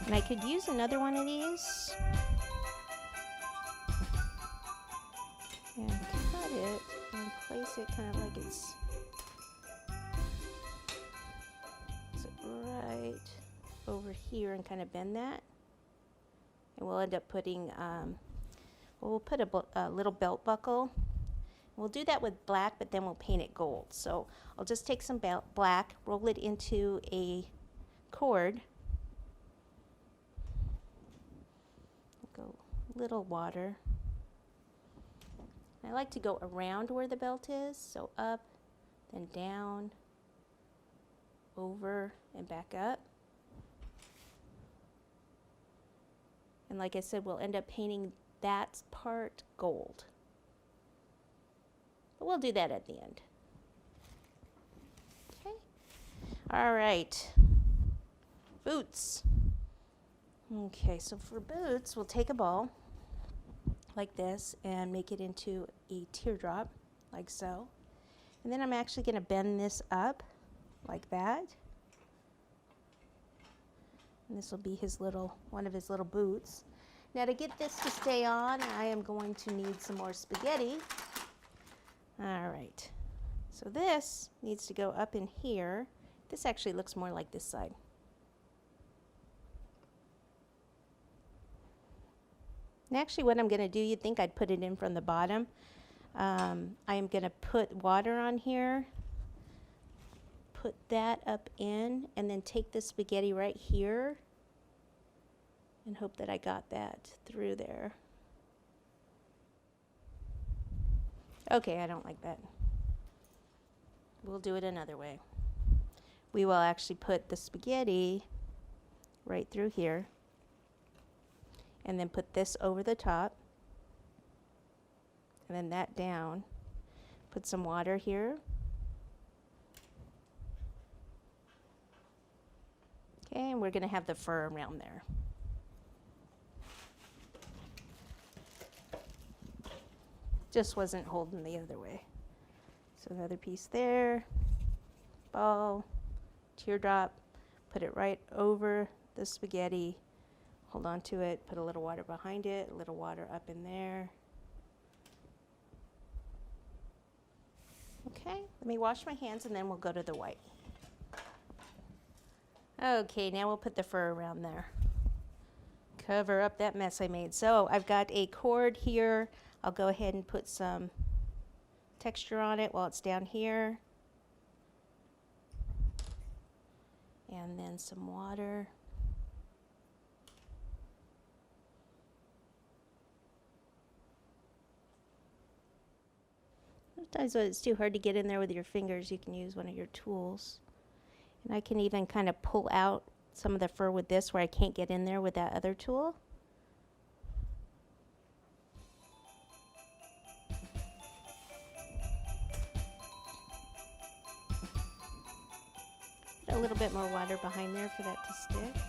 And I could use another one of these and cut it and place it kind of like it's right over here and kind of bend that. And we'll end up putting, we'll put a little belt buckle. We'll do that with black, but then we'll paint it gold. So I'll just take some black, roll it into a cord. Go a little water. I like to go around where the belt is, so up, then down, over, and back up. And like I said, we'll end up painting that part gold. But we'll do that at the end. Okay. All right. Boots. Okay, so for boots, we'll take a ball like this and make it into a teardrop, like so. And then I'm actually going to bend this up like that. And this will be his little, one of his little boots. Now to get this to stay on, I am going to need some more spaghetti. All right, so this needs to go up in here. This actually looks more like this side. And actually what I'm gonna do, you'd think I'd put it in from the bottom. I am gonna put water on here, put that up in, and then take the spaghetti right here and hope that I got that through there. Okay, I don't like that. We'll do it another way. We will actually put the spaghetti right through here and then put this over the top and then that down. Put some water here. Okay, and we're gonna have the fur around there. Just wasn't holding the other way. So another piece there, ball, teardrop, put it right over the spaghetti, hold on to it, put a little water behind it, a little water up in there. Okay, let me wash my hands and then we'll go to the white. Okay, now we'll put the fur around there. Cover up that mess I made. So I've got a cord here. I'll go ahead and put some texture on it while it's down here. And then some water. Sometimes when it's too hard to get in there with your fingers, you can use one of your tools. And I can even kind of pull out some of the fur with this where I can't get in there with that other tool. A little bit more water behind there for that to stick.